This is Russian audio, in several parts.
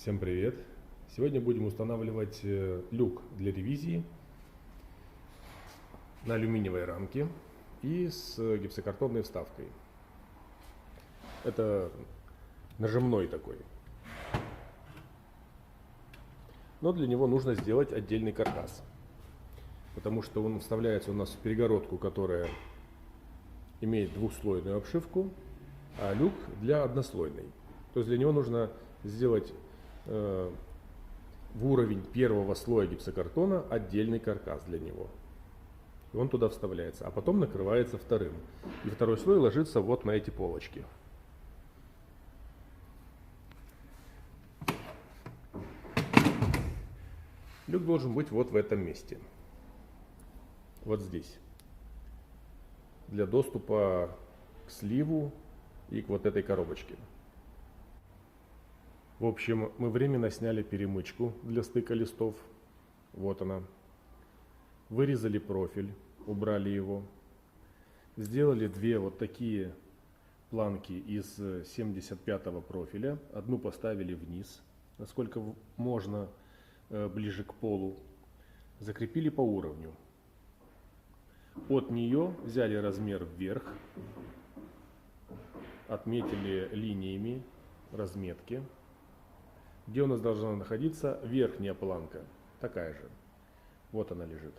Всем привет! Сегодня будем устанавливать люк для ревизии на алюминиевой рамке и с гипсокартонной вставкой. Это нажимной такой. Но для него нужно сделать отдельный каркас, потому что он вставляется у нас в перегородку, которая имеет двухслойную обшивку, а люк для однослойной. То есть для него нужно сделать в уровень первого слоя гипсокартона отдельный каркас для него. И он туда вставляется, а потом накрывается вторым. И второй слой ложится вот на эти полочки. Люк должен быть вот в этом месте. Вот здесь. Для доступа к сливу и к вот этой коробочке. В общем, мы временно сняли перемычку для стыка листов. Вот она. Вырезали профиль, убрали его. Сделали две вот такие планки из 75-го профиля. Одну поставили вниз, насколько можно, ближе к полу. Закрепили по уровню. От нее взяли размер вверх. Отметили линиями разметки. Где у нас должна находиться верхняя планка, такая же. Вот она лежит.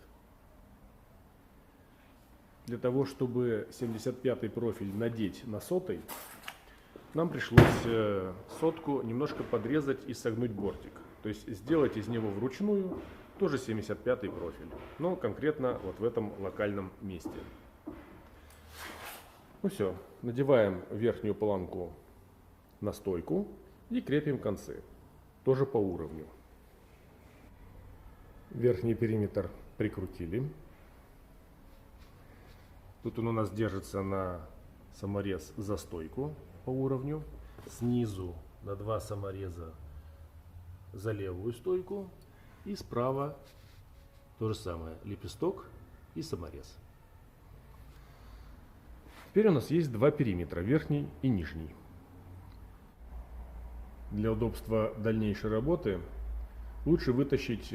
Для того, чтобы 75-й профиль надеть на 100-й, нам пришлось сотку немножко подрезать и согнуть бортик. То есть сделать из него вручную тоже 75-й профиль, но конкретно вот в этом локальном месте. Ну все, надеваем верхнюю планку на стойку и крепим концы. Тоже по уровню. Верхний периметр прикрутили. Тут он у нас держится на саморез за стойку по уровню. Снизу на 2 самореза за левую стойку. И справа то же самое. Лепесток и саморез. Теперь у нас есть 2 периметра. Верхний и нижний. Для удобства дальнейшей работы лучше вытащить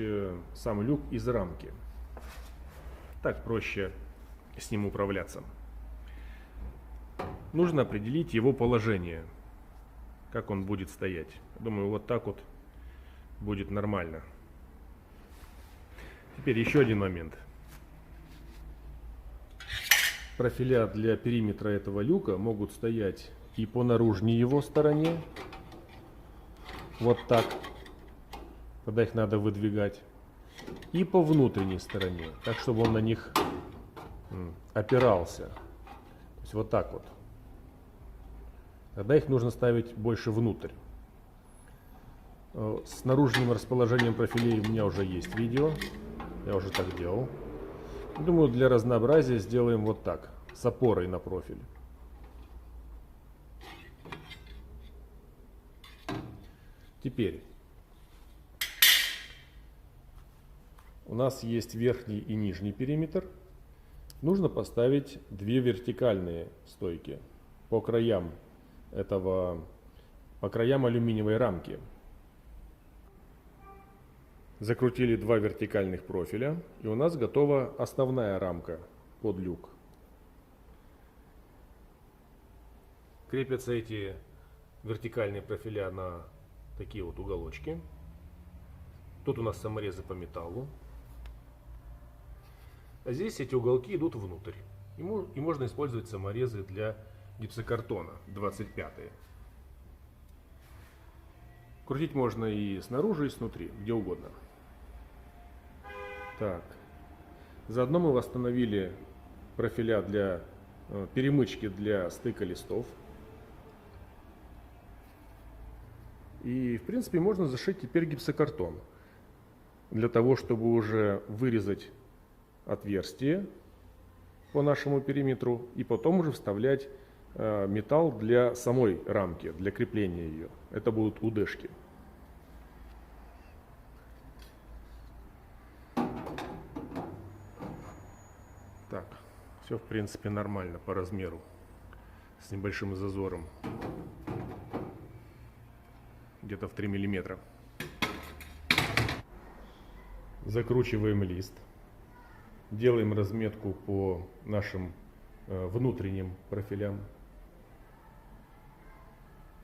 сам люк из рамки. Так проще с ним управляться. Нужно определить его положение, как он будет стоять. Думаю, вот так вот будет нормально. Теперь еще один момент. Профиля для периметра этого люка могут стоять и по наружной его стороне, вот так, когда их надо выдвигать, и по внутренней стороне, так, чтобы он на них опирался. То есть вот так вот. Тогда их нужно ставить больше внутрь. С наружным расположением профилей у меня уже есть видео. Я уже так делал. Думаю, для разнообразия сделаем вот так, с опорой на профиль. Теперь у нас есть верхний и нижний периметр. Нужно поставить 2 вертикальные стойки по краям алюминиевой рамки. Закрутили 2 вертикальных профиля, и у нас готова основная рамка под люк. Крепятся эти вертикальные профиля на такие вот уголочки. Тут у нас саморезы по металлу. А здесь эти уголки идут внутрь. И можно использовать саморезы для гипсокартона 25-е. Крутить можно и снаружи, и снутри, где угодно. Так. Заодно мы восстановили профиля для перемычки для стыка листов. И в принципе можно зашить теперь гипсокартон для того, чтобы уже вырезать отверстие по нашему периметру и потом уже вставлять металл для самой рамки, для крепления ее. Это будут УДшки. Так, все в принципе нормально по размеру, с небольшим зазором, где-то в 3 миллиметра. Закручиваем лист. Делаем разметку по нашим внутренним профилям.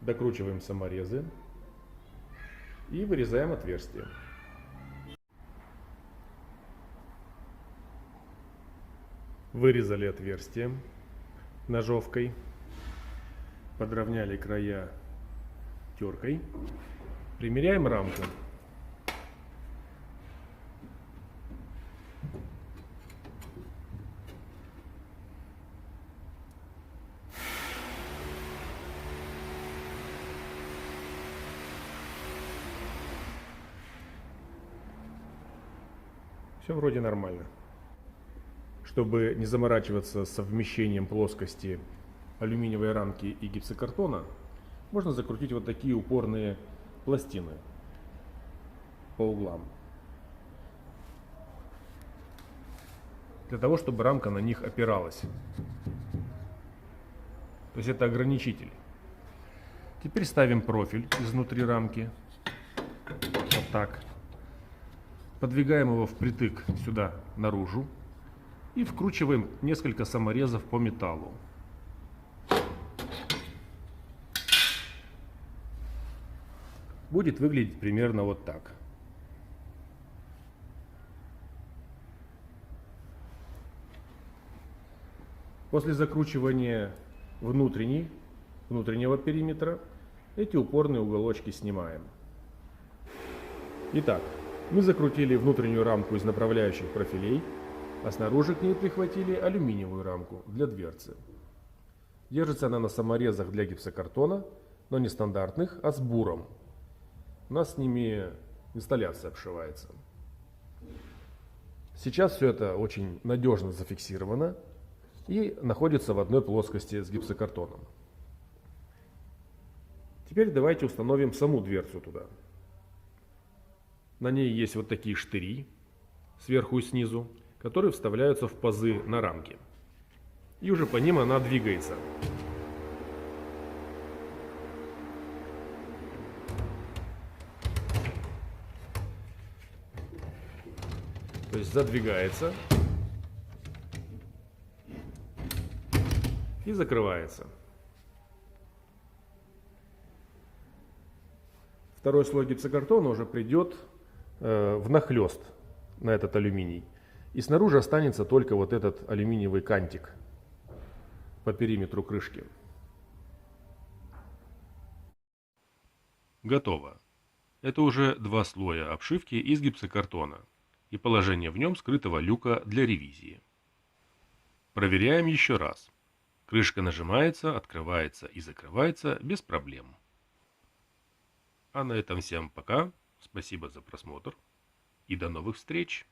Докручиваем саморезы и вырезаем отверстие. Вырезали отверстие ножовкой, подровняли края теркой, примеряем рамку. Все вроде нормально. Чтобы не заморачиваться с совмещением плоскости алюминиевой рамки и гипсокартона, можно закрутить вот такие упорные пластины по углам, для того, чтобы рамка на них опиралась. То есть это ограничитель. Теперь ставим профиль изнутри рамки, вот так. Подвигаем его впритык сюда наружу и вкручиваем несколько саморезов по металлу. Будет выглядеть примерно вот так. После закручивания внутреннего периметра эти упорные уголочки снимаем. Итак, мы закрутили внутреннюю рамку из направляющих профилей, а снаружи к ней прихватили алюминиевую рамку для дверцы. Держится она на саморезах для гипсокартона, но не стандартных, а с буром. У нас с ними инсталляция обшивается. Сейчас все это очень надежно зафиксировано и находится в одной плоскости с гипсокартоном. Теперь давайте установим саму дверцу туда. На ней есть вот такие штыри сверху и снизу, которые вставляются в пазы на рамке. И уже по ним она двигается. То есть задвигается и закрывается. Второй слой гипсокартона уже придет внахлёст на этот алюминий. И снаружи останется только вот этот алюминиевый кантик по периметру крышки. Готово. Это уже 2 слоя обшивки из гипсокартона и положение в нем скрытого люка для ревизии. Проверяем еще раз. Крышка нажимается, открывается и закрывается без проблем. А на этом всем пока. Спасибо за просмотр и до новых встреч!